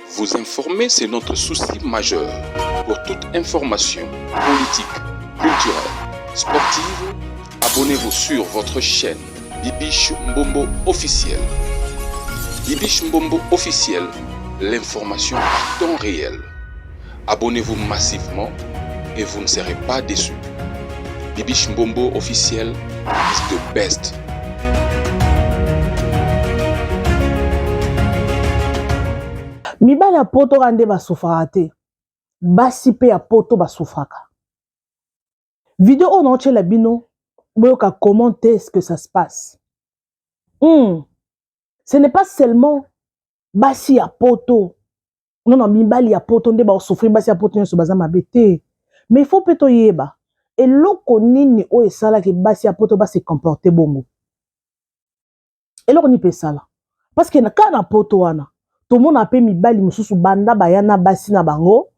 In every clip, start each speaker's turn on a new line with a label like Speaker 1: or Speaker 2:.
Speaker 1: Vous informer, c'est notre souci majeur. Pour toute information politique, culturelle, sportive, abonnez-vous sur votre chaîne Bibiche Mbombo officiel. Bibiche Mbombo officiel, l'information à temps réel. Abonnez-vous massivement et vous ne serez pas déçus. Bibiche Mbombo officiel is the best.
Speaker 2: Mibali ya poto rande basufraka te. Basi pe ya poto basufraka. Vidéo on a la bino, boyoka commenter ce que ça se passe. Ce n'est pas seulement basi ya poto. Non, mibali ya poto nde ba souffrir basi ya poto nso baza mabete. Mais il faut peto yeba. Et loko nini o esala ke basi ya poto ba se comporter bongo. Et loko ni pe sala. Parce que na kana poto wana, tout le monde a pe mibali mususu banda bayana basi na bango.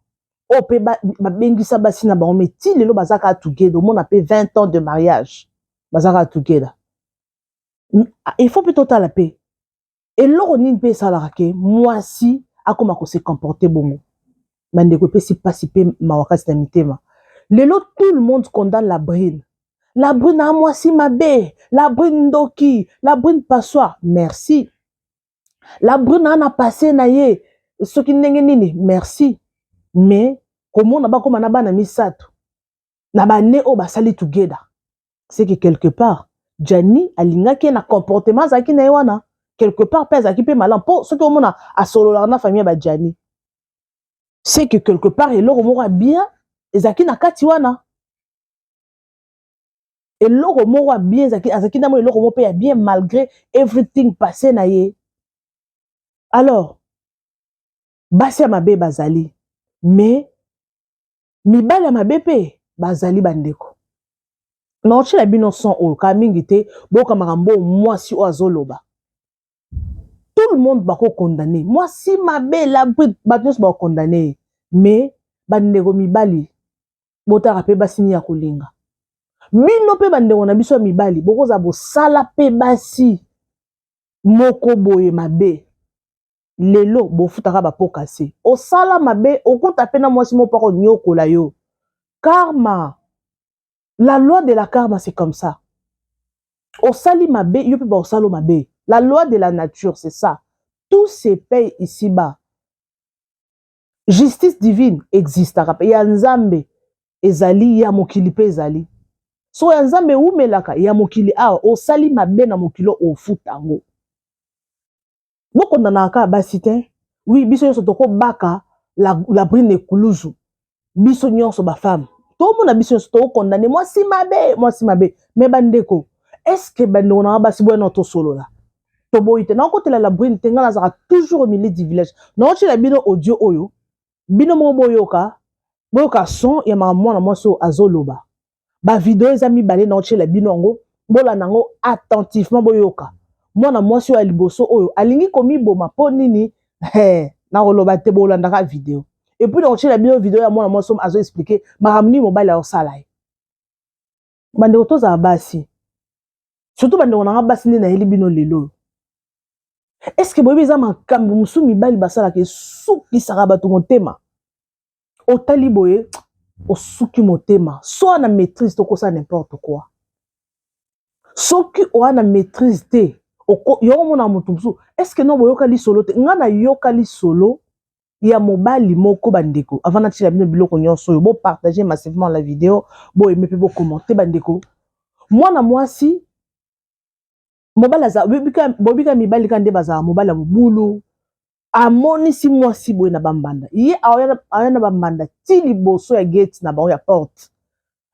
Speaker 2: O pe ba bengisa basi na bango mais ti lelo bazaka together, monde a pe 20 ans de mariage. Bazaka together. Il faut plutôt ta la paix. Et loko nini pe sala ke moi si akoma ko se comporter bongo. Mande ko pe si pasipe mawakasi na mitema. Lelo tout le monde condamne la brune. La brune a moi si ma bé, la brune ndoki, la brune passoire. Merci. La brune a passé na ye, ce qui ndenge nini, merci. Mais comment na ba koma na ba na misato. Na ba ne o ba sali together. C'est que quelque part Jani alinga ki na comportement zaki na wana. Quelque part pèse zaki pe malan po ce que o mona a solo la na famille ba Jani. C'est que quelque part et l'oro mora bien ezaki na kati wana. Et l'oro mora bien ezaki na mo l'oro mo pe bien malgré everything passé na ye. Alors basi ya mabe bazali mais mibali ya mabe pe bazali bandeko. Non chi la bino son o ka mingi te boka makambo mwasi o azoloba. Tout le monde va condamner. Moi, si ma belle la bride, batnos va condamner. Mais, bandego mibali, bota rape basini ya kulinga. Mino pe bandego na biso mibali, boko za bo sala pe basi. Moko boye mabe. Lelo, bo futaka ba pokase. O sala mabe, o konta pe na mwasi mo pako nyoko la yo. Karma. La loi de la karma, c'est comme ça. O sali mabe, yo pe ba o salo mabe. La loi de la nature, c'est ça. Tout se paye ici-bas. Justice divine existe. Ya nzambe ezali, ya mokili pe ezali. So ya nzambe umelaka, ya mokili o sali mabe na mokilo o futango. Boko nanaka basi te. Oui, biso nyonso toko baka la brine ekuluzu. Biso nyonso ba femme. Tout le monde biso nyonso toko condamné. Moi si mabe. Mais bandeko, est-ce que bandeko na basi boya na to solo la? Toboite na côté la brune tenga na zaka toujours au milieu du village. Na ochi la bino audio oyo. Bino mo boyoka son ya mama na mwaso azoloba. Ba vidéo ezami balé na ochi la bino ngo bola nango attentivement boyoka. Mwana mwasi ya liboso oyo alingi komi boma po nini na koloba te bolanda ka vidéo. Et puis na ochi la bino vidéo ya mwana mwaso azo expliquer maramni mobile ya osala. Bande otoza basi. Surtout bande ona basi ni na yeli bino lelo. Est-ce que boyebi za makambo musu mibali basala ke suki saraba to motema otali boye osuki motema so na maîtrise to kosa n'importe quoi soki o na maîtrise te yo mona mutu musu est-ce que no boyoka li solo te nga na yoka li solo ya mobali moko bandeko avant na tila bino biloko nyonso yo bo partager massivement la vidéo bo aimer pe bo commenter bandeko mwana mwasi mobala za bobika mibali kande baza mobala mobulu amoni si mwasi boye na bambanda ye ayana bambanda ti liboso ya gate na ba ya porte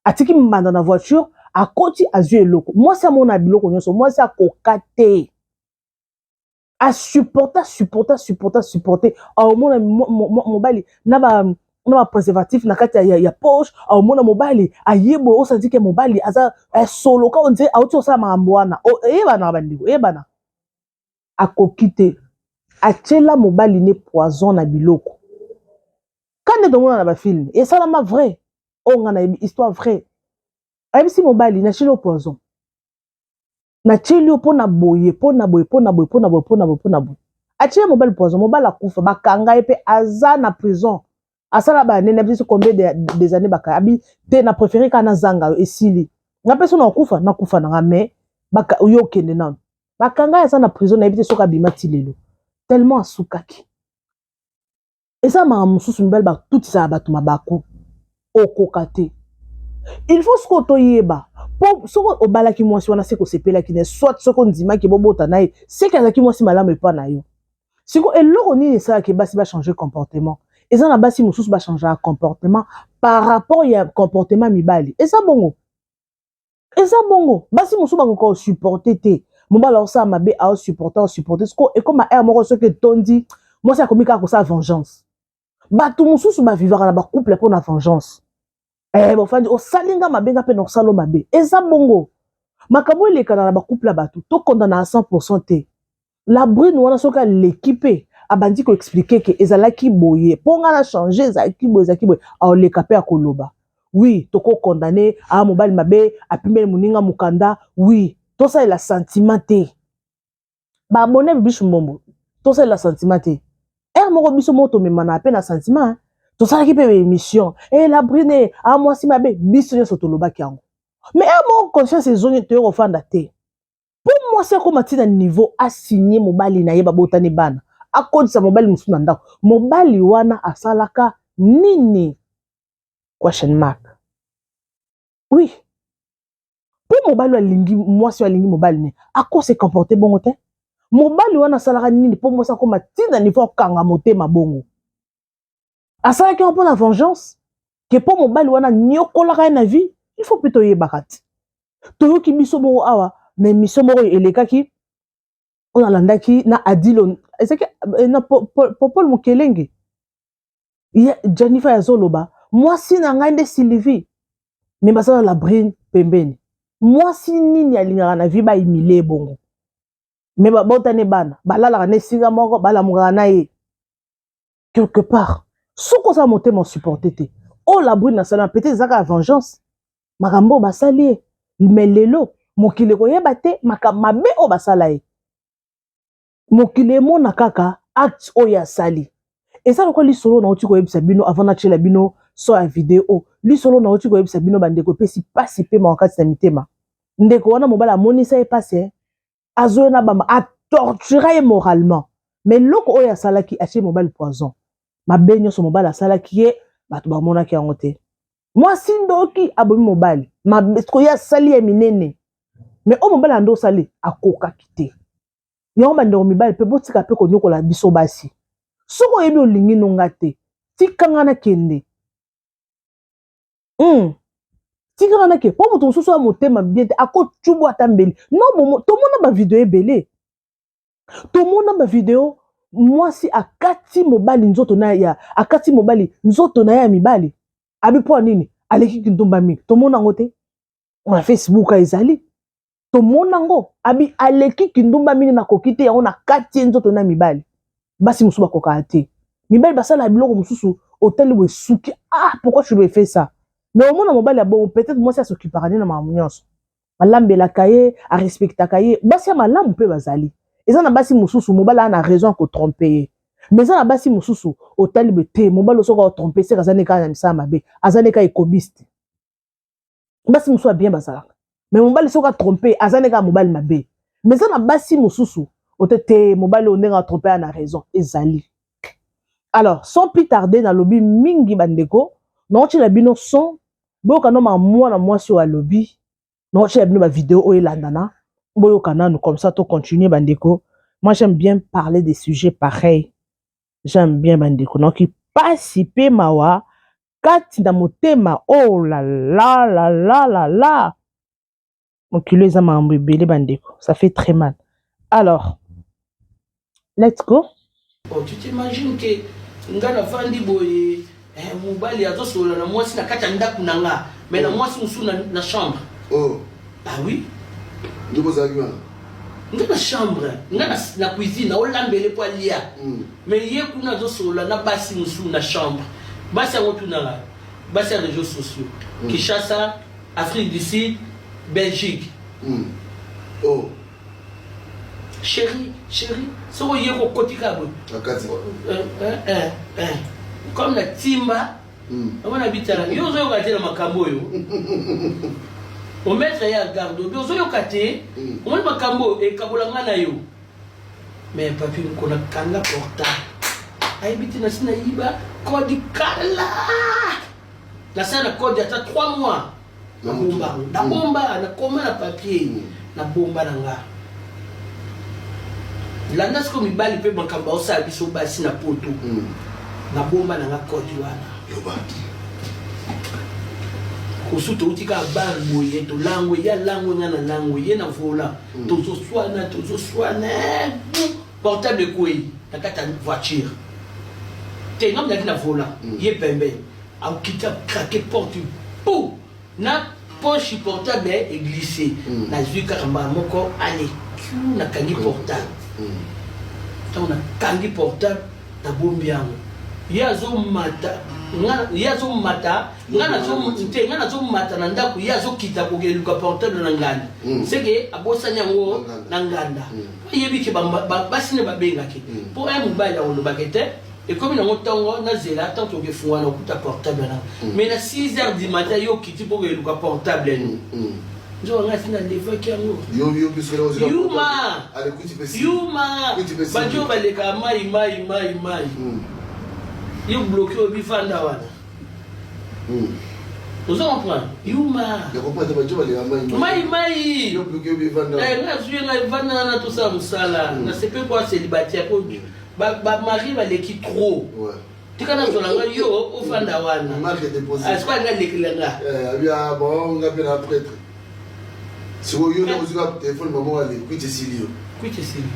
Speaker 2: atiki mbanda na voiture akoti azue eloko mwasi amona biloko nyonso mwasi akokate a supporter amona mobali na ba préservatif na kati ya poche amona mobali ayebo osandike mobali aza solo ka onze auti osala makambo wana eyebana bandiko eyebana akokite achela mobali ne poison na biloko kande tomona na ba film esalama vrai onga na histoire vrai ayebisi mobali na chelo poison na cheli pona boye atie mobile poison mobile akufa bakanga epe aza na prison asala ba nene biso combien des années baka abi te na préféré kana zanga esili na peso na kufa na mais baka yo kende na bakanga asa na prison na ebite soka bimati lelo tellement asukaki esa ma mususu mobile ba tout ça ba tuma bako okokate il faut ce que toyeba pour ce que obalaki mwasi wana se ko sepela ki ne soit ce qu'on ndima ki bobota na c'est que azaki mwasi malamu epa na yo siko eloko nini ça ki basi ba changer comportement eza na basi mususu ba changer comportement par rapport ya comportement mibali eza bongo basi mususu ba ko supporter te mobala osa mabe a supporter siko et comme a moko ce que tondi moi ça komika ko sa vengeance batu mususu ba vivre na ba couple pour na vengeance bon fandi o salinga mabenga pe no salo mabe eza bongo makambo elekana na ba couple batu to condamna à 100% te la brune wana soka l'équipe abandi ko expliquer que ezalaki boye ponga na changer ezalaki boye a le kapé akoloba oui toko condamner a mobile mabe apimele muninga mukanda oui to ça la sentiment te ba bonne bichu mbombo to ça la sentiment te moko biso moto memana pe na sentiment to ça qui peut émission et la brune a moi si mabe biso nyo sotoloba kiango mais mon conscience zone te ofanda te pour moi c'est comme à niveau a signé mobile na yeba botani bana a code sa mobile musu na ndako mobile wana asalaka nini question mark oui pour mobile alingi moi si alingi mobile ne a quoi se comporter bon te mobile wana asalaka nini pour moi ça comme à niveau kanga motema bongo asalaki on pour la vengeance que pour mobile wana nyokola na vie il faut plutôt yebakati to ki biso bo awa mais mission moko elekaki on alandaki na adilo c'est que na Paul Mukelenge ya Jennifer Yazoloba moi si na ngai de Sylvie mais basala la brine pembeni moi si nini alingaka na vie ba imile bongo mais ba botane bana balala na singa moko bala mugana na ye quelque part soko sa monter mon supporter te oh la brune na sala peut-être zaka vengeance makambo basali mais lelo mokile ko yeba te mabe o basala ye mokile mona kaka acte o ya sali et ça lokwa li solo na uti ko yebisa bino avant na chela bino so a vidéo li solo na uti ko yebisa bino bandeko pe si pasi pe makati na mitema ndeko wana mobala monisa e passé azoye na bamba a torturer moralement mais loko o ya sala ki acheter mobile poison mabenyo so mobala sala ki ye bato ba mona ki angote moi sindoki abomi mobile mabesko ya sali ya minene mais o mobile ando sali akoka kite yango bandeko mibale pe botika pe ko nyokola biso basi soko yebi olingi nonga te tikanga na kende tikanga na ke po moto mosusu ya motema bien te ako chubu atambeli non bon to mona ba vidéo ebele to mona ba vidéo mwasi akati mobali nzoto na ya akati mobali nzoto na ya mibali abi po nini aleki kintumba mingi to mona ngote on a Facebook ezali to mona ngo abi aleki kindumba mingi na kokite yango na kati nzoto na mibali basi musuba koka te mibali basala biloko mususu hôtel we suki pourquoi tu me fais ça mais au moins mobali bon peut-être moi ça s'occupera na mamunyoso malambela kaye a respecta kaye basi ya malamu pe bazali eza na basi mususu mobali ana raison ko tromper mais eza na basi mususu hôtel be te mobali soka tromper c'est kazane ka na misama be azane ka ekobiste basi mususu bien bazala mais mobali soka tromper azane ka mobali mabe mais eza na basi mususu otete mobali onenga tromper na raison ezali alors sans plus tarder na lobby mingi bandeko non tu la bino son boka no ma mwana mwasi wa lobby non tu la bino ba vidéo o elandana boyoka nanu comme ça to continuer bandeko moi j'aime bien parler des sujets pareils j'aime bien bandeko donc participer mawa kati na motema oh là là là là là là mon culé za mambo ebele bandeko ça fait très mal alors let's go.
Speaker 3: Oh, tu t'imagines que ngana vandi boye mobali azosola na mwasi na kati ya ndako na nga mais na mwasi musu na chambre.
Speaker 4: Oh.
Speaker 3: Ah oui?
Speaker 4: Ndiko za kiwa.
Speaker 3: Ngana chambre, ngana na cuisine na olambele po alia. Mais ye kuna azosola na basi musu na chambre. Basi ngotu na la. Basi ya réseaux sociaux. Kinshasa, Afrique du Sud, Belgique.
Speaker 4: Oh.
Speaker 3: chérie, so ko yeko kotika bo. Comme la timba, on habite là. Yo zo kate na makambo yo. On mettre ya garde, yo zo yo kate, on makambo e kabolanga na yo. Mais papi ko na kanga porta. Ay biti na sina iba kodi kala. La sana kodi ata 3 mois. Na bomba na koma na papier na bomba nanga. La nas ko mibali pe mankamba osa biso basi na poto. Na bomba nanga kodi wana.
Speaker 4: Yoba.
Speaker 3: Kusuto utika bar moye to langwe ya langwe ngana langwe ye na vola. Tozo swana. Portable koi na kata voiture. Te ngam na vola. Ye pembe. Au kita craquer porte. Pou. Na poche portable est glissé. Na zui karamba moko allez. Na kangi portable. On a kangi portable na bombi yango. Yazo mata. Yazo mata. Ngana zo mata na ndako yazo kita ko geluka portable na nganda. C'est que abosa nyango na nganda. Yebi ke basi ne babenga ke. Pour un mobile on le bakete. Et comme il y a longtemps, on a zéla, tant qu'on fait un coup de portable. Mais à 6h du matin, il y a qui pour le portable. Je vais faire un défaut qui est Yuma! Bajo baleka mai. Il bloqué au bifanda. Vous en comprenez? Yuma! Mai! Il bloqué au bifanda. Je suis un tout ça, Moussala. Je ne sais pas quoi célibataire. Marie va l'équipe trop. Tu connais le yo au fanda wana.
Speaker 4: Marque déposé.
Speaker 3: Est-ce qu'on a l'éclat?
Speaker 4: Ah bon, on a bien un prêtre. Si vous avez un téléphone, maman, elle est quitte Silio.
Speaker 3: Quitte Silio.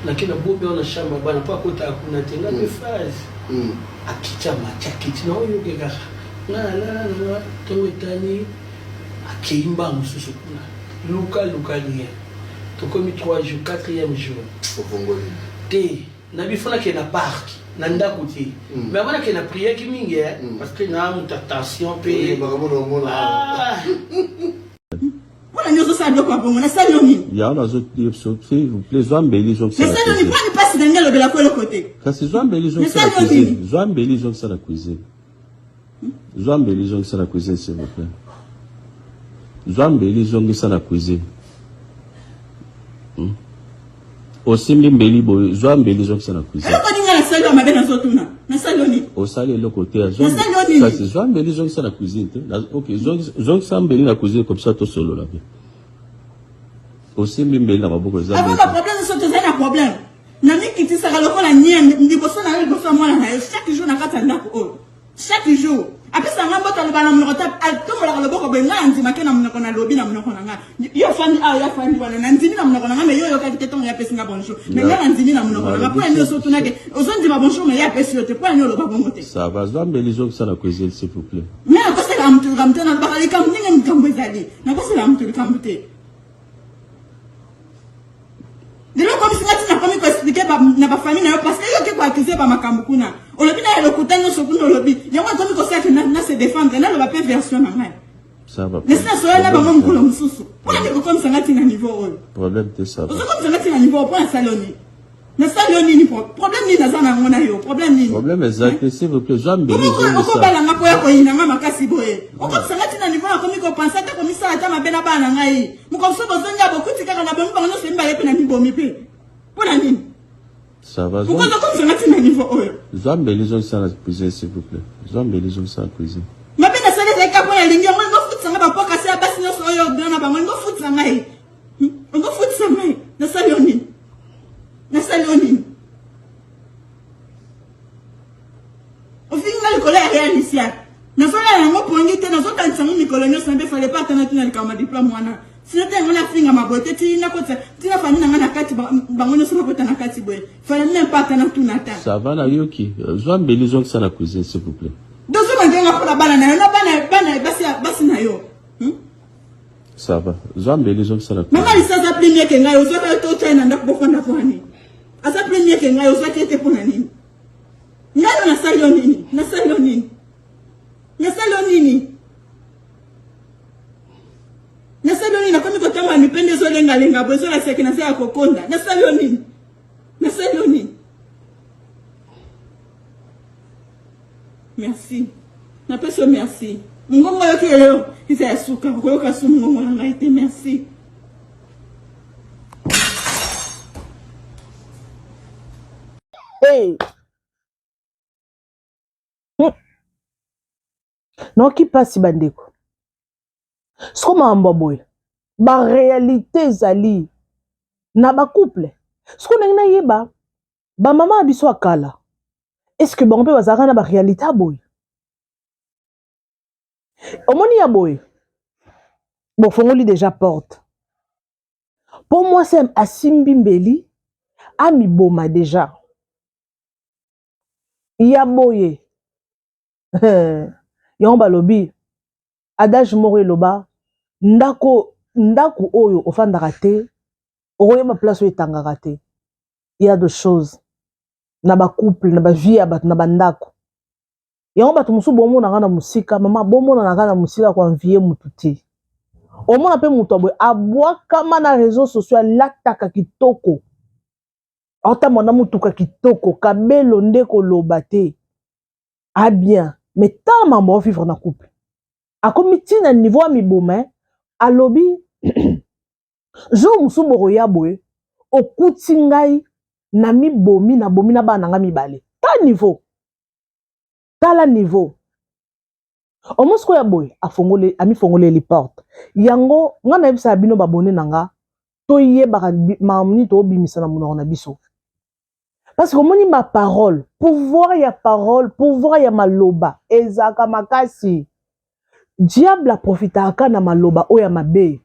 Speaker 3: Lakini bobe ona shamba bana pa kota kuna tenga de phase. Akichama chakiti na oyo keka. La to etani akimba mususu kuna. Luka ni. To komi 3 jours, 4e jour.
Speaker 4: Au Congolais.
Speaker 3: Té na bifona ke na parc na ndako ti mais avant que na prière ki mingi parce que na muta tension pe
Speaker 5: Voilà nous ça doit pas bon na saloni
Speaker 6: ya na zo s'il vous plaît Zwambeli zo
Speaker 5: ça saloni pas ni passe dans le la côté
Speaker 6: kasi Zwambeli zo ça cuisine Zwambeli zo ça la cuisine Zwambeli zo ça la cuisine s'il vous plaît Zwambeli zo ça la cuisine Osimbi mbeli boy Zwambeli zo ça la cuisine
Speaker 5: ko dinga na saloni mabe na zotuna na saloni
Speaker 6: au salé le côté à Zwambeli ça c'est Zwambeli zo ça la cuisine OK zo Zwambeli la cuisine comme ça tout solo là Osimbi mbeli na maboko za
Speaker 5: Zwambeli pas problème ça tout ça problème na miki ti saka lokola nyembe ndiboso na le boso mwana na chaque jour na kata ndako chaque jour après ça ngamba to bana mnokota atombola le boko benga nzima ke na mnoko na lobi na mnoko na nga yo fandi ya fandi bana na nzimi na mnoko na nga me yo kati ketonga ya pesi nga bonjour mais nga nzimi na mnoko na nga pour nyo so tunake ozondi ba bonjour mais ya pesi yo te pour nyo lo ba bongote
Speaker 6: ça va Zwambeli zo ça la cuisine s'il vous plaît
Speaker 5: mais na kosa la mtu kamte na bakali kam ninga ngambo ezali na kosa la mtu kamte Dilo comme si ngatina comme ko expliquer na ba famille na yo parce que yo ke ko accuser ba makambu kuna olobi na le kutano sokundo olobi yango comme ko saki na se défendre na lo ba version na ngai
Speaker 6: ça va
Speaker 5: mais ça soit na ba mon kulo mususu pour que comme ça ngatina niveau oyo
Speaker 6: problème de ça
Speaker 5: comme ça ngatina niveau pour saloni na saloni ni problème ni na sana ngona yo problème
Speaker 6: exact s'il vous plaît Zwambeli
Speaker 5: ko bala ngapo ya ko ina nga makasi boye o comme ça ngatina niveau comme ko penser ta comme ça ata mabena bana ngai mo comme ça bozonga bokuti kaka na bomi bango se mbale pe na nibomi pe pona nini
Speaker 6: ça va
Speaker 5: pourquoi comme ça ngatina niveau oyo
Speaker 6: Zwambeli zo ça la cuisine s'il vous plaît Zwambeli zo ça la cuisine
Speaker 5: mabena sale za kapo ya lingi ngo ngofutsa nga bapoka se basi no so yo dona bango ngofutsa ngai ngofutsa ngai na saloni au final le collègue réalise na sola yango pongi te na zo kanisa mu mikolo nyo sambe fallait pas tana tuna kama diplôme wana sino te ngona finga mabote ti na kota tina fani na ngana kati bango no so kota na kati boy fallait même pas tana tuna ta
Speaker 6: ça va na yoki Zwambeli zo ça la cuisine s'il vous plaît
Speaker 5: dozo mandenga pour la bana na bana basi na yo
Speaker 6: ça va Zwambeli zo ça la cuisine
Speaker 5: mama lisa za premier ke ngai ozo ka to tena ndako bokonda kwani asa premier ke ngai ozo tete pona nini ngalo na saloni na saloni na komi kotama nipende zo lenga linga bozo la seki na se ya kokonda. Na sali oni. Na sali oni. Merci. Na peso merci. Ngongo yoki leo isa ya suka ko ka sumu ngongo na ngaite merci.
Speaker 2: Hey. Noki pasi bandeko. Soko mambo boy. Ba réalité zali na ba couple. Soko na yeba ba mama abiso akala. Est-ce que bon pe bazaka na ba réalité boy? Omoni ya boy. Bon fongoli déjà porte. Pour moi c'est asimbi mbeli ami boma déjà. Ya boye. Yomba lobi. Adage moro loba. Ndako oyo ofandaka te. Oyoba place oyo etangaka te. Il y a deux choses. Na ba couple, na ba vie ya bato na ba ndako. Yango bato musu bomona na musika, mama bomona na musika kwa envier mutu te. Omona pe mutu aboy abwaka na réseaux sociaux lataka kitoko. Ota mona mutuka kitoko kabelo ndeko loba te. Ah bien, mais tant mambo vivre na couple. Akomi tina niveau miboma, alobi jo musu boroya boy okuti ngai na mibomi na bomi na bana nga mibale. Ta niveau. Tala niveau. Omosko ya boy afongole ami fongole li porte. Yango nga na yebisa bino babone nanga to yeba mamni to bimisa na munoko na biso. Parce que moni ma parole, pouvoir ya maloba ezaka makasi. Diable a profitaka na maloba oya mabe.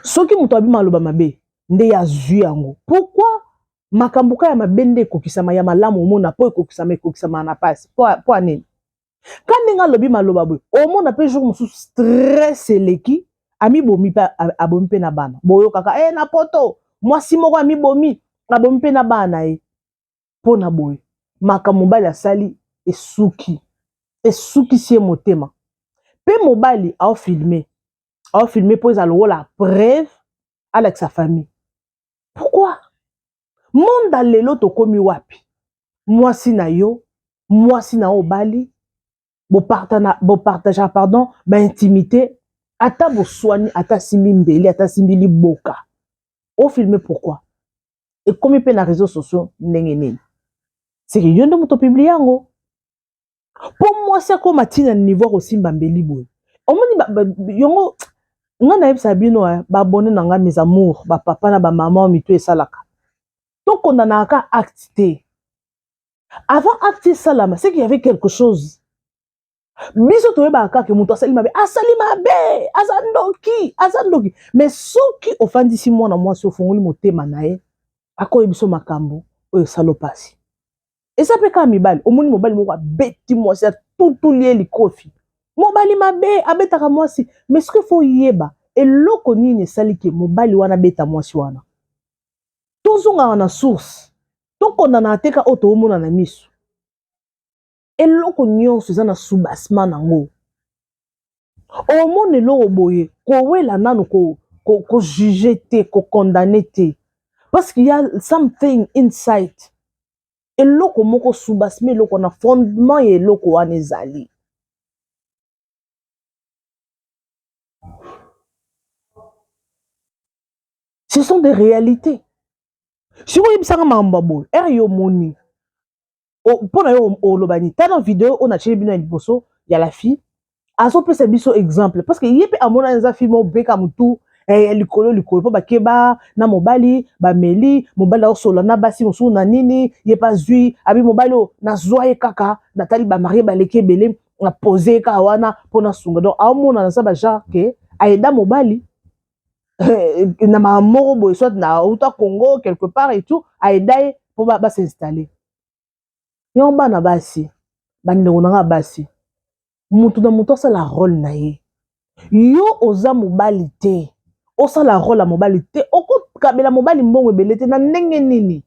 Speaker 2: Soki muto abi maloba mabe nde ya zui yango. Pourquoi makambuka ya mabende kokisama ya malamu omona po kokisama na passe po aneni. Quand nga lobi maloba boy omona pe jour musu stress eleki ami bomi pa abomi pe na bana. Boyo kaka na poto moi si moko ami bomi abomi pe na bana po na boy makamobali asali esuki sie motema. Pe mobali a filmé pour ezalo la preuve avec sa famille. Pourquoi? Monde lelo to komi wapi? Mwasi na yo, mwasi na obali, bo partager pardon, ba intimité, ata bo soigner, ata simbi mbeli, ata simbi liboka. O filmer pourquoi? Et comme il peut na réseaux sociaux ndenge nini. C'est que yondo moto publier yango. Pour moi c'est comme atina niveau aussi mbambeli boy. Omoni yongo nga na yebisa bino ba bonne nanga mes amours, ba papa na ba maman mitu esalaka. Donc on en a qu'à acter. Avant acter salama, c'est qu'il y avait quelque chose. Biso to yeba ka ke muto asali mabe, azandoki. Mais soki ofandisi mwana mwasi ofungoli motema nae, ako yebiso makambo oyo salopasi. Et ça peut ka mibali, omoni mobali moko beti mwasi tout lié likofi. Mobali mabe abetaka mwasi, mais ce qu'il faut yeba, eloko nini sali ke mobali wana beta mwasi wana. Tozonga na source. Toko na nateka oto omona na miso. Eloko nyonso eza na soubassement nango. Omone lo boye, ko wela nanu ko juger te, ko condamner te. Parce qu'il y a something inside. Eloko moko soubassement, eloko na fondement et eloko wana ezali. Ce sont des réalités. Si vous avez un mambabo, yo moni. Pour yo lobani, t'as une vidéo, on a tiré bino liboso, il y a la fille. Aso peut se biso exemple parce que yépe amona nza fille mo beka mutu likolo po bakeba na mobali ba meli mobali o solo na basi musu na nini yepa zui abi mobali na zoye kaka na tali ba marié ba leke belé na poser ka wana pona sunga donc amona na sa ba genre que aida mobali na mamoro boy soit na uta Congo quelque part et tout aida pour ba s'installer yomba na basi bande na basi mutu na mutu asala rôle na ye yo oza mobali te osala rôle ya mobali te okokabela mobali mbongo ebele te na ndenge nini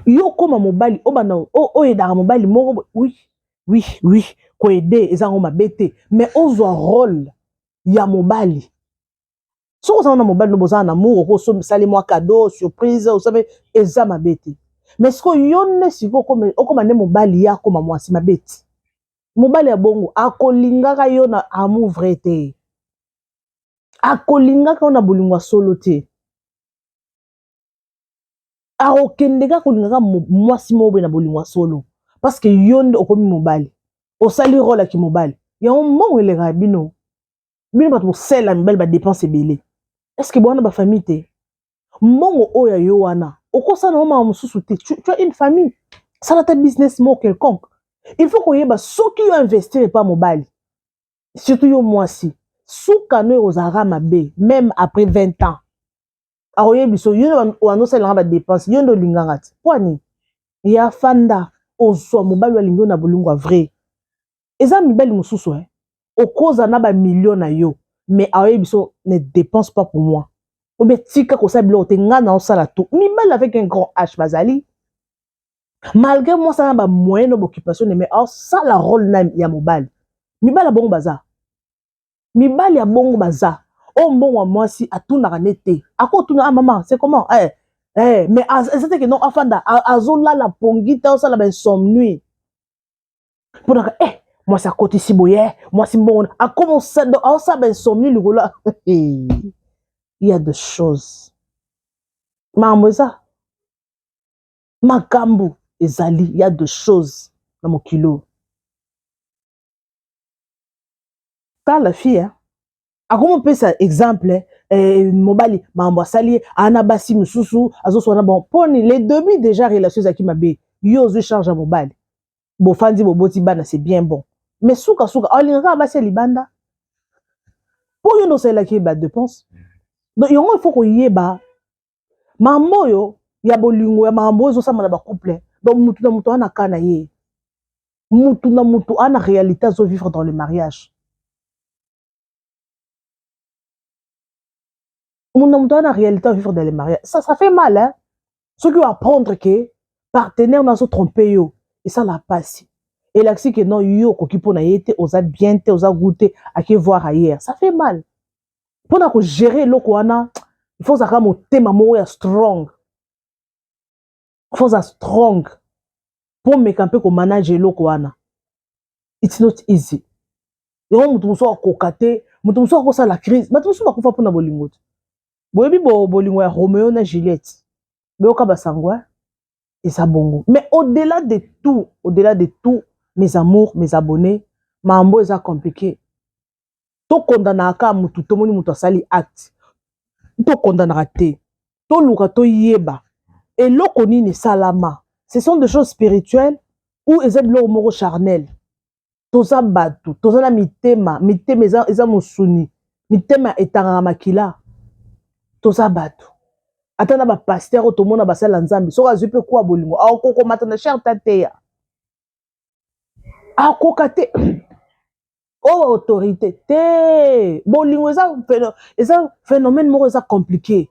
Speaker 2: yo koma mobali obana oyedaka mobali moko oui koede ezango mabe te mais ozwa rôle ya mobali soki oza na mobali no boza na amour okosali mwa cadeau surprise osabe eza mabe te mais soki yo nde sikoyo okoma nde mobali ye akoma mwasi mabe te mobali ya bongo akolingaka yo na amour vrai te akolingaka yo na bolingo ya solo te akokendeka kolingaka mwasi moko boye na bolingo ya solo parce que yo nde okomi mobali osali role yaki mobali yango mbongo elekaka bino bato bosala mibali badepense ebele estce bwana bafamille te mbongo oyo ya yo wana okosala mama mosusu te tu as une famille sala ta business moko quelconque il faut koyeba soki yo investir pa mobali surtout yo mwasi suka no ozalaka mabe même après 20 ans akoyebi so yo wanosalanga badepense yo nde olinganga te pwani ya fanda ozwa mobali alingi yo na bolingo ya vrai eza mibali mosusu okoza na bamilio na yo mais aoyebi so ne dépense pas pour moi obe tika kosala biloko te nga na osala tout mibali avec un grand H bazali malgré moi ça na bamoyen no boccupation mais osala rôle na ya mobali mibali ya bongo baza mibali ya bongo baza o mbongo wa mwasi atunaka ne te akotuna mama c'est comment mais c'était que non afanda azolala pongi te osala bainsomnuit mpona mwasi akotisi boye mwasi mbongo akoma osala bainsomnuit likolo il y a des choses makambo eza makambo ezali il y a des choses na mokilo tala fille akomopesa exemple mobali makambo asali ana basi mosusu azoswana bon poni les débuts déjà relation ezalaki mabe yo ozwi charge ya mobali bofandi boboti bana c'est bien bon mais suka alingaka basi ya libanda mpo yo nde osalelaki badepense donc yango il faut koyeba makambo oyo ya bolingo ya makambo oyo ezosamba na bacouple donc mutu na mutu ana ka na ye mutu na mutu ana réalité azovivre dans le mariage mutu ana réalité azovivre dans le mariage ça fait mal hein ceux qui vont apprendre que partenaire nazo tromper yo et ça la passe et là que non yo koki pona yete oza bien te oza goûter à qui voir ailleurs ça fait mal pour na ko gérer loko wana il faut ça comme thème mo ya strong il faut ça strong pour me camper ko manager loko wana it's not easy yo mutu so kokate mutu so ko sa la crise mutu so bakufa pona bolingo boyebi bolingo ya Romeo na Juliette boyoka basangwa et ça bongo mais au-delà de tout mes amours mes abonnés mambo eza compliqué to condamna ka mutu to moni mutu asali acte to condamna te to luka to yeba eloko nini salama ce sont des choses spirituelles ou eza biloko moko charnel toza batu toza na mitema eza mosuni mitema etangaka makila toza batu ata na bapaster oyo tomona basala nzambe soki azwi mpe kuwa bolingo akokomata na cher tateya akoka te oyo autorité te bolingo eza phénomène moko eza compliqué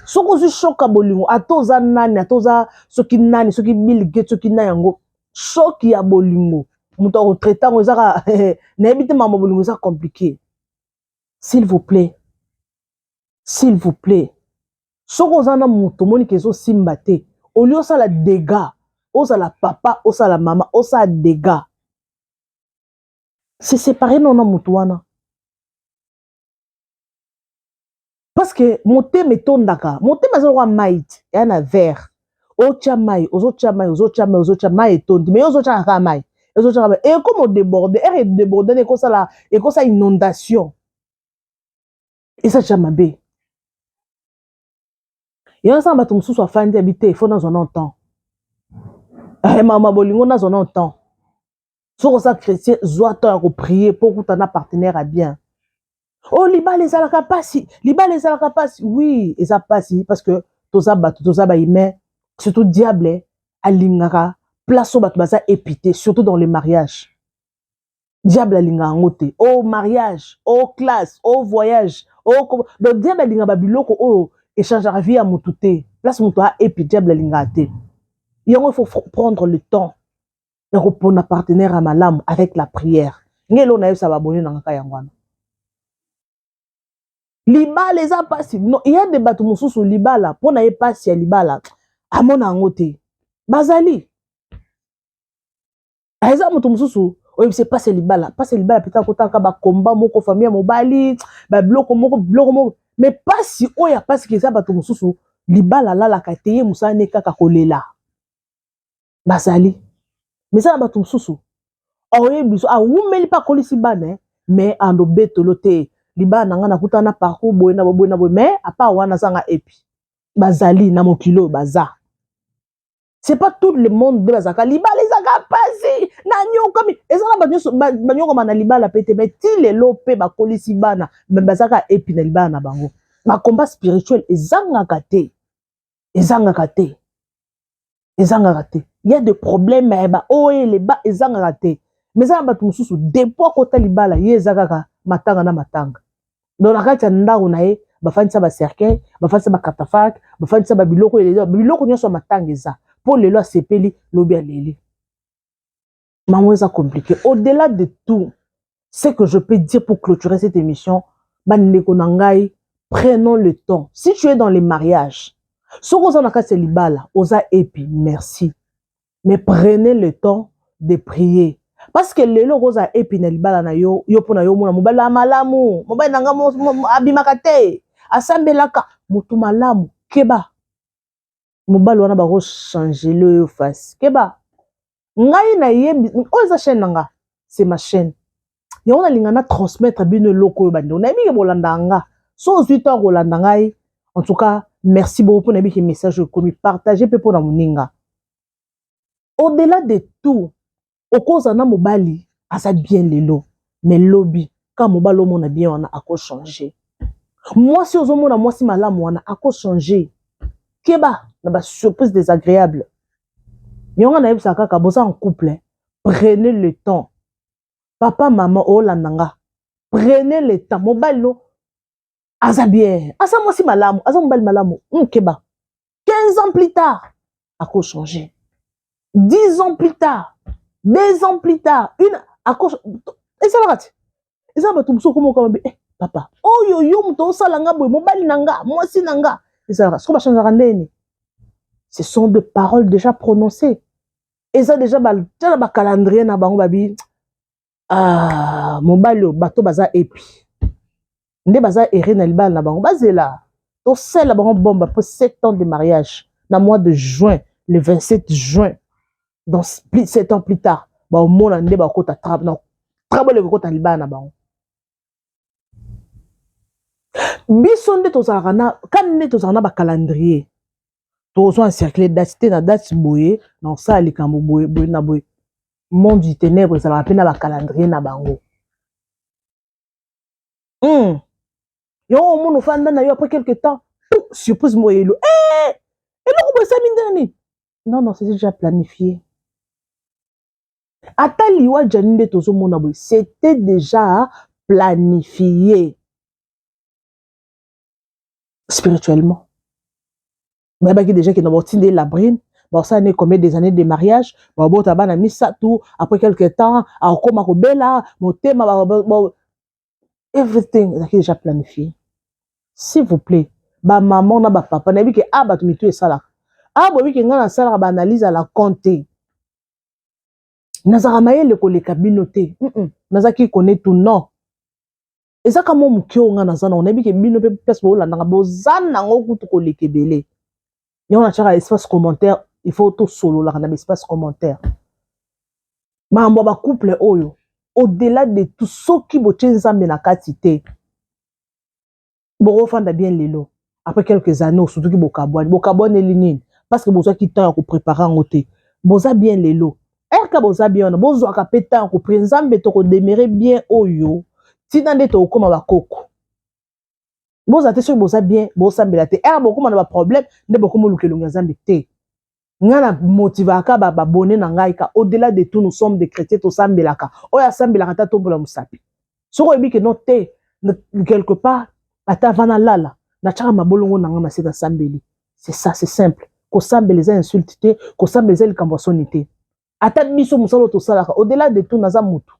Speaker 2: soki ozwi shoka bolingo ata oza nani ata oza soki nani soki Bill Gates soki na yango shoki ya bolingo moto akotraite yango ezaka nayebi te mama bolingo eza compliqué s'il vous plaît soki oza na moto moniki ezosimba te olie osala dégâts ozala papa osala mama osala dégâts se séparer non na moto wana parce que motema etondaka motema eza lokwa mai te eya na verre otya mai ozotia mai etondi mais ozotyaka kaka mai ekoma odéborde ere edéborde ekosala inondation eza tya mabe yango sala bato mosusu afandi abi te ifo nazwa na temps mama bolingo nazwa na temps soki oza chrétien zwa temps ya koprie mpo okuta na partenaire ya bien oh libala ezalaka mpasi oui eza mpasi parce que toza bato toza bahumain surtout diable alingaka place oyo bato baza épité surtout dans le mariage diable alingaka yango te au mariage au classe au voyage donc diable alingaka babiloko oyo échangeaka vie ya motu te place moto a épi diable alingaka te yango il faut prendre le temps ya kopona partenaire ya malamu avec la prière ngelo na yebisa babone na ngaka yango wana libala eza pasi non il y a des bato mosusu libala pona ye pasi ya libala amona yango te bazali eza moto mosusu oyebise pasi libala peut-être kotaka bakomba moko famille ya mobali babiloko moko mais pasi oyo pasi keza bato mosusu libala lalaka te ye mosala ne kaka kolela bazali mais ça bato mosusu oyebiso awumeli pa kolisi bana mais ando betolo te libala nanga nakuta na parcours boye na boye mais apa wana zanga epi bazali na mokilo baza. C'est pas tout le monde de bazaka libala ezaka pasi na nyoka mi ezaka banyoka mana libala pete mais ti le lope ba kolisi bana mais bazaka epi na libala na bango ba combat spirituel ezanga te il y a des problèmes mais ba oye les ba ezanga te mais ça ba tumususu depuis kota libala ye ezaka matanga na matanga donc na kati ndako na ye ba fanisa ba cercueil ba fanisa ba catafalque ba fanisa ba biloko nyonso matanga eza pour les lois sepeli lobi ya leli. Maman ça compliqué. Au-delà de tout, ce que je peux dire pour clôturer cette émission, bandeko nangai, prenons le temps. Si tu es dans les mariages, ce qu'on a cassé libala, osa epi, merci. Mais prenez le temps de prier. Parce que les logos a epi na libala na yo pona yo mona mobala malamu, mobala nanga abimakate, asambelaka mutu malamu, keba. Mobali wana bako changer le face keba ngai na yebi oza chaîne nanga c'est ma chaîne ya ona lingana transmettre bino loko yo bande on a mis bolanda nga so 8 ans rolanda ngai en tout cas merci beaucoup pour nabi ki message comme partager pe pour na muninga au-delà de tout okoza na mobali asa bien lelo mais lobby quand mobali mona bien wana ako changer moi si ozomona moi si malamu wana ako changer keba na surprise désagréable. Nyonga na yebisa kaka bosa en couple. Prenez le temps. Papa, maman, oh landanga. Prenez le temps. Mobile lo. Asa bien. Asa moi si malamu. Asa mobile malamu. Keba. 15 ans plus tard. A quoi changer. 10 ans plus tard. 2 ans plus tard. A quoi. Et ça va. Et ça va tout so comme papa. Oh yo yo mto salanga boy mobile nanga. Moi si nanga. Et ça va. Ce qu'on va changer randeni. Ce sont des paroles déjà prononcées. Et ça déjà, ba calendrier na bango babi. Mobile bato baza epi. Nde baza ere na libala na bango bazela. To sel la bango bombe après 7 ans de mariage. Na mois de juin, le 27 juin. Donc 7 ans plus tard, ba au mona nde ba kota trap na trabo le kota libala na bango. Bisonde to zarana, kan ne to zarana ba calendrier. Tous sont encerclés d'adité na date boye dans ça les kambo boye na boye monde du ténèbre ça va appeler na ba calendrier na bango yo mon fanda na yo après quelque temps surprise moyelo et là comment ça mindani non c'est déjà planifié atali wa janinde tozo mona boye c'était déjà planifié spirituellement. Mais bah qui déjà qui n'ont pas la brine, bah ça n'est combien des années de mariage, bah bon t'as mis ça tout après quelques temps, à comment bella, mon thème, everything est déjà planifié. S'il vous plaît, bah maman na bah papa n'a vu que bah tu me tues ça là, bah oui que ngana ça là bah analyse à la compter. Nazara maye le collègue communauté, naza qui connaît tout non. Et ça comment mon kyo ngana ça on a vu que bino pe pesa bola na bozana ngo kutu collègue belé. Il y a un espace commentaire, il faut tout solo là, un espace commentaire. Mais un couple oyo, au-delà de tout ce qui botche nzambe na katite, bon fanda bien lelo. Après quelques années, surtout qui bokabouane elinine, parce que boza qui temps pour préparer en côté, boza bien lelo. Erka boza bien, bozo akapeta ko nzambe to ko demeurer bien oyo, tinande to koma bakoko. Vous êtes sûr que vous avez bien, vous avez bien, beaucoup de problèmes, ne beaucoup de gens qui ont été. Nous avons motivé à abonner au-delà de tout, nous sommes des chrétiens, tous sambelaka. Oya sambelaka to bola musapi. Si vous avez que noté quelque part, atavana lala, na chaka mabolongo nanga masika sambeli. C'est ça, c'est simple. Ko sambeleza insulté, ko sambeleza likambosonité. Ata biso musalo to salaka, au-delà de tout naza mutu.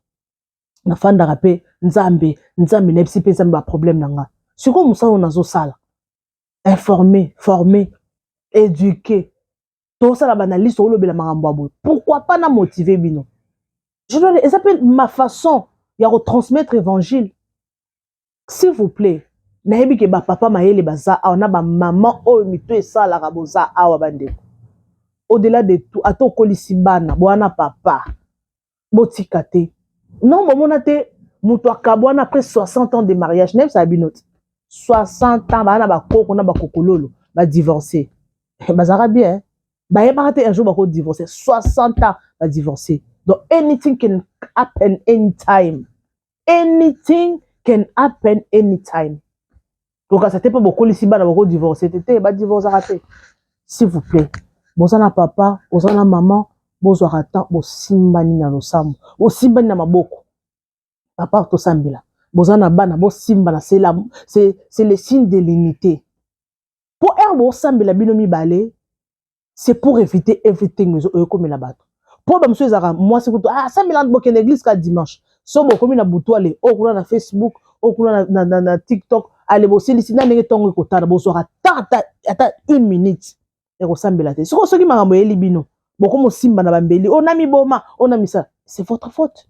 Speaker 2: Na fanda rapé nzambe, nzambe nepsi pe nzambe ba problème nanga. sikoyo mosala oyo nazosala informer, former, éduquer, tosala banaliste olobela makambo ya boye. Pourquoi pas na motiver bino? Je dois, ça s'appelle ma façon de retransmettre l'évangile. S'il vous plaît, nayebi ke ba papa mayele baza awa na ba maman oyo mito esala ka boza awa bandeko. Au-delà de tout, ato kolisi bana, bwana papa, botika te. Non, mona te, muto akabwana après 60 ans de mariage, nem sa binote. 60 ans, bana ba koko na ba kokololo, ba divorcer. Bazara bien, ba yeba te un jour ba ko divorcer. 60 ans ba divorcer. Donc anything can happen anytime. Anything can happen anytime. Donc ça t'est pas beaucoup les bana ba ko divorcer, te ba divorcer raté. S'il vous plaît. Bozana papa, bozana maman, bozwa temps, bo simbani na losambo, bo simbani na maboko. Papa to sambila. Bozana bana, bo simbana, c'est le signe de l'unité. Pour erbo sambila binomi balé, c'est pour éviter everything comme la bato. Pour monsieur Zara, moi c'est pour sambila bo ken église ka dimanche. So bo comme na butoile, o kuna na Facebook, o kuna na TikTok, allez bo silisi na ndenge tongo ko tana bo so ata 1 minute. Si vous avez un libino, c'est votre faute.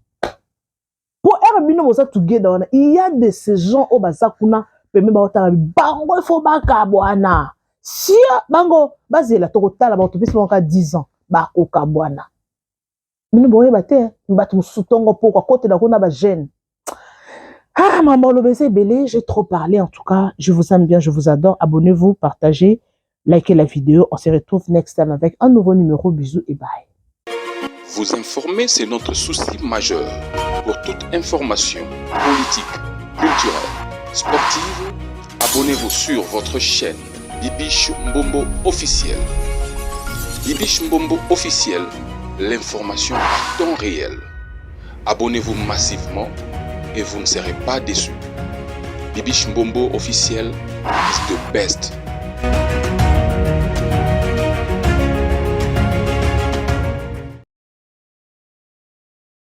Speaker 2: Pour Airbino, vous êtes together. Il y a de ces gens au Bazakuna, bango il faut bakabwana. Si bango bazela tokotala ba autopiste bango 10 ans, bako kabwana. Bino boye bate, mbatu musutongo poko côté da kona ba jeune. Ah maman le baiser belé, j'ai trop parlé en tout cas, je vous aime bien, je vous adore. Abonnez-vous, partagez. Likez la vidéo, on se retrouve next time avec un nouveau numéro. Bisous et bye.
Speaker 1: Vous informer, c'est notre souci majeur. Pour toute information politique, culturelle, sportive, abonnez-vous sur votre chaîne Bibiche Mbombo officiel. Bibiche Mbombo officiel, l'information en temps réel. Abonnez-vous massivement et vous ne serez pas déçus. Bibiche Mbombo officiel is the best.